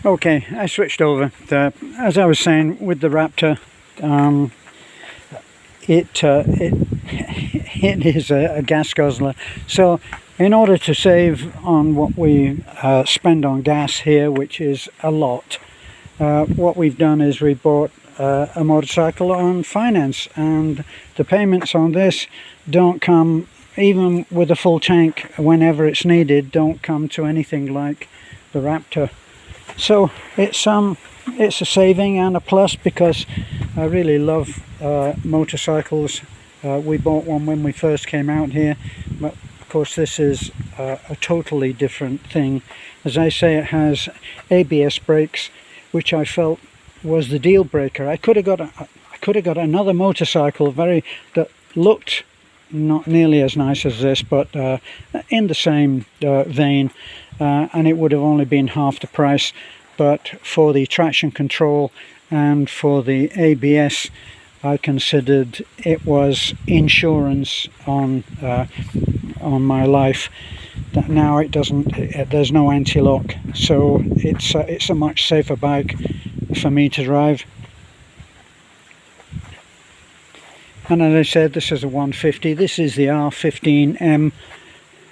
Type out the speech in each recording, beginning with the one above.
Okay, I switched over. As I was saying, with the Raptor, it is a gas guzzler. So in order to save on what we spend on gas here, which is a lot, what we've done is we bought a motorcycle on finance, and the payments on this don't come, even with a full tank whenever it's needed, don't come to anything like the Raptor. So it's a saving and a plus, because I really love motorcycles. We bought one when we first came out here, but of course this is a totally different thing. As I say, it has ABS brakes, which I felt was the deal breaker. I could have got another motorcycle that looked not nearly as nice as this, but in the same vein, and it would have only been half the price. But for the traction control and for the ABS, I considered it was insurance on my life. That now it doesn't. There's no anti-lock, so it's a much safer bike for me to drive. And as I said, this is a 150. This is the R15M,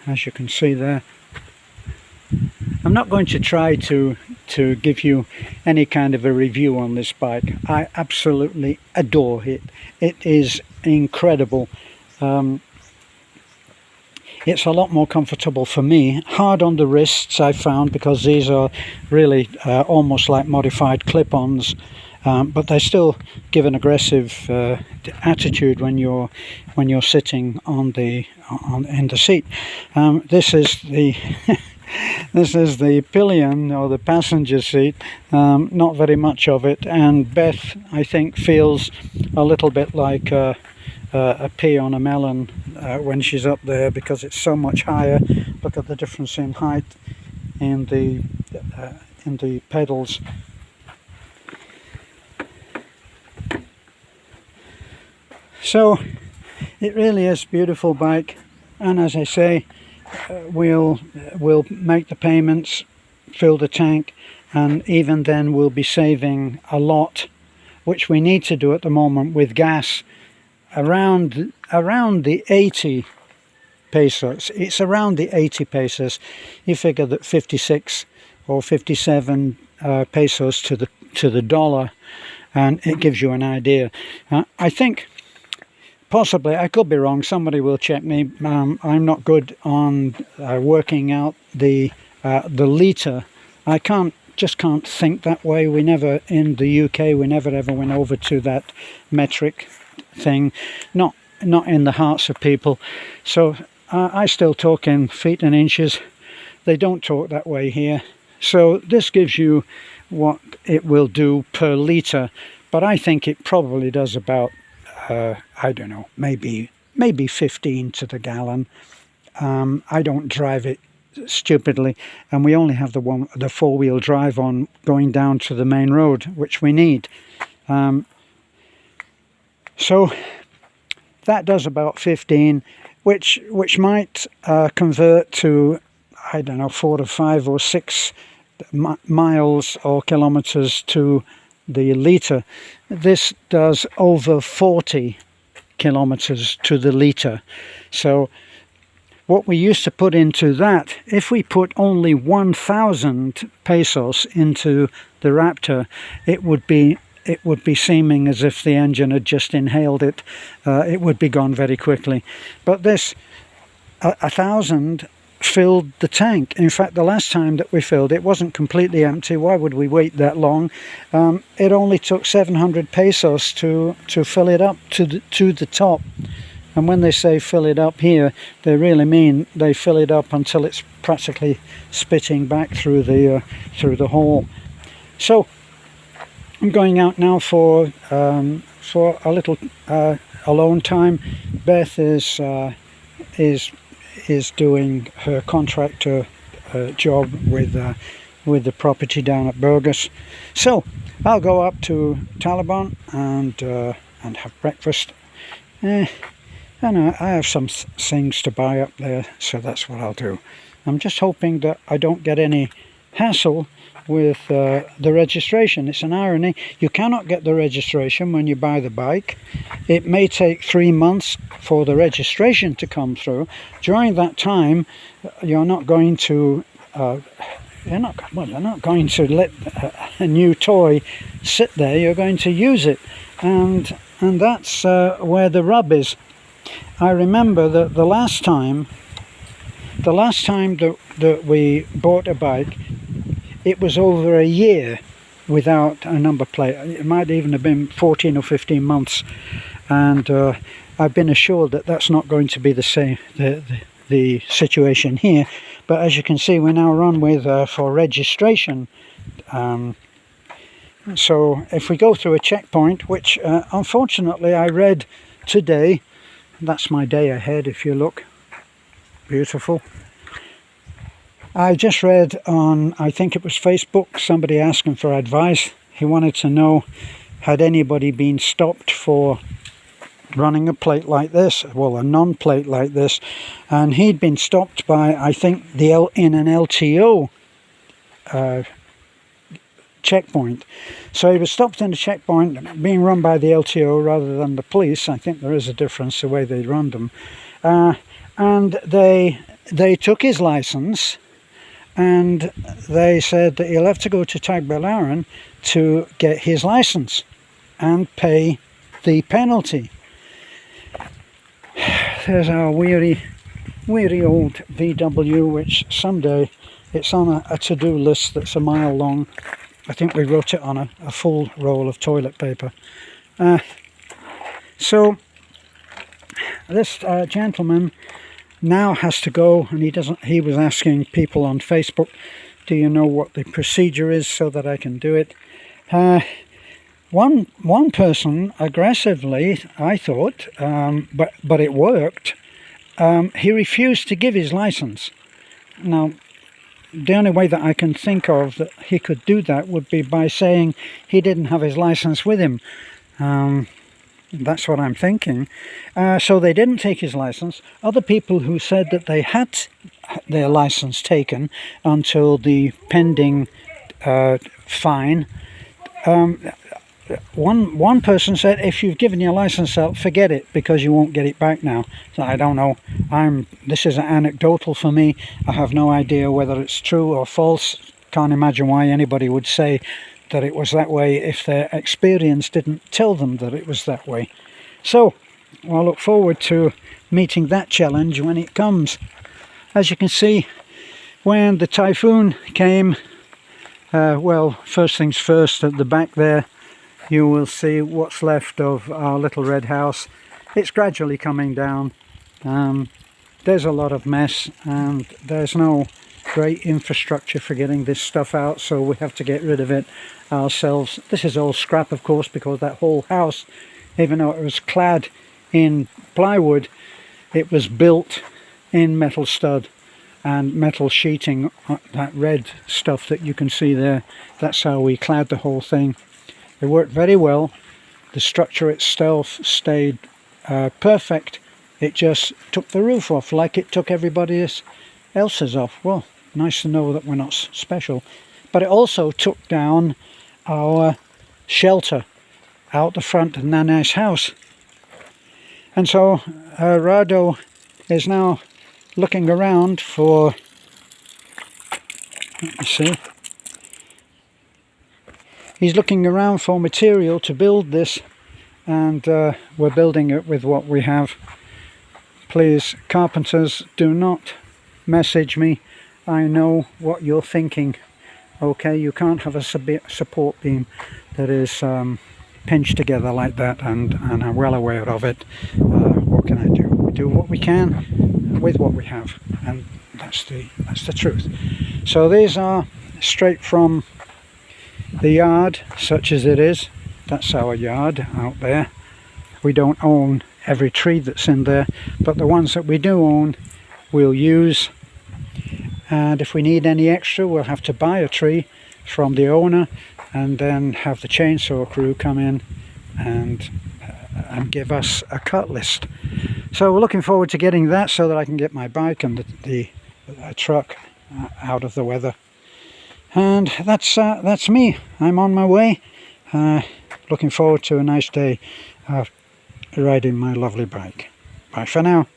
as you can see there. I'm not going to try to give you any kind of a review on this bike. I absolutely adore it. It is incredible. It's a lot more comfortable for me. Hard on the wrists, I found, because these are really almost like modified clip-ons. But they still give an aggressive attitude when you're sitting in the seat. This is the this is the pillion, or the passenger seat. Not very much of it, and Beth, I think, feels a little bit like a pea on a melon when she's up there, because it's so much higher. Look at the difference in height in the pedals. So it really is a beautiful bike, and as I say, we'll make the payments, fill the tank, and even then we'll be saving a lot, which we need to do at the moment with gas, around the 80 pesos. It's around the 80 pesos. You figure that 56 or 57 pesos to the dollar, and it gives you an idea. I think, possibly, I could be wrong, somebody will check me. I'm not good on working out the litre. I just can't think that way. We never, in the UK, we never ever went over to that metric thing. Not in the hearts of people. So I still talk in feet and inches. They don't talk that way here. So this gives you what it will do per litre, but I think it probably does about I don't know, maybe 15 to the gallon. I don't drive it stupidly, and we only have the four-wheel drive on going down to the main road, which we need. So that does about 15, which might convert to, I don't know, 4 to 5 or 6 miles or kilometers to the litre. This does over 40 kilometers to the litre. So what we used to put into that, if we put only 1,000 pesos into the Raptor, it would be seeming as if the engine had just inhaled it. It would be gone very quickly. But this 1,000 filled the tank. In fact, the last time that we filled it wasn't completely empty. Why would we wait that long? It only took 700 pesos to fill it up to the top. And when they say fill it up here, they really mean they fill it up until it's practically spitting back through the hole. So I'm going out now for a little alone time. Beth is doing her contractor job with the property down at Burgos. So I'll go up to Taliban and have breakfast. And I have some things to buy up there, so that's what I'll do. I'm just hoping that I don't get any hassle with the registration. It's an irony. You cannot get the registration when you buy the bike. It may take 3 months for the registration to come through. During that time, you're not going to you're not going to let a new toy sit there. You're going to use it, and that's where the rub is. I remember that the last time that we bought a bike, it was over a year without a number plate. It might even have been 14 or 15 months, and I've been assured that that's not going to be the same the situation here. But as you can see, we now run with for registration. So if we go through a checkpoint, which unfortunately I read today, that's my day ahead if you look, beautiful. I just read on, I think it was Facebook, somebody asking for advice. He wanted to know, had anybody been stopped for running a plate like this, well, a non-plate like this, and he'd been stopped by, I think, in an LTO checkpoint. So he was stopped in a checkpoint being run by the LTO rather than the police. I think there is a difference the way they run them, and they took his license, and they said that he'll have to go to Tagbilaran to get his license and pay the penalty. There's our weary old VW, which someday, it's on a to-do list that's a mile long. I think we wrote it on a full roll of toilet paper. So this gentleman now has to go, and he was asking people on Facebook, do you know what the procedure is so that I can do it? One person aggressively, I thought, but it worked. He refused to give his license. Now, the only way that I can think of that he could do that would be by saying he didn't have his license with him. That's what I'm thinking. So they didn't take his license. Other people who said that they had their license taken until the pending fine. One person said, if you've given your license out, forget it, because you won't get it back now. So I don't know. This is anecdotal for me. I have no idea whether it's true or false. Can't imagine why anybody would say that it was that way if their experience didn't tell them that it was that way. So I look forward to meeting that challenge when it comes. As you can see, when the typhoon came, well, first things first, at the back there you will see what's left of our little red house. It's gradually coming down. There's a lot of mess, and there's no great infrastructure for getting this stuff out, so we have to get rid of it ourselves. This is all scrap, of course, because that whole house, even though it was clad in plywood, it was built in metal stud and metal sheeting, that red stuff that you can see there. That's how we clad the whole thing. It worked very well. The structure itself stayed perfect. It just took the roof off like it took everybody else's off. Well, nice to know that we're not special. But it also took down our shelter out the front of Nana's house. And so Rado is now looking around for, let me see, he's looking around for material to build this, and we're building it with what we have. Please, carpenters, do not message me. I know what you're thinking. Okay, you can't have a support beam that is pinched together like that, and I'm well aware of it. What can I do? We do what we can with what we have, and that's the truth. So these are straight from the yard, such as it is. That's our yard out there. We don't own every tree that's in there, but the ones that we do own we'll use, and if we need any extra we'll have to buy a tree from the owner and then have the chainsaw crew come in and give us a cut list. So we're looking forward to getting that so that I can get my bike and the truck out of the weather. And that's me. I'm on my way. Looking forward to a nice day riding my lovely bike. Bye for now.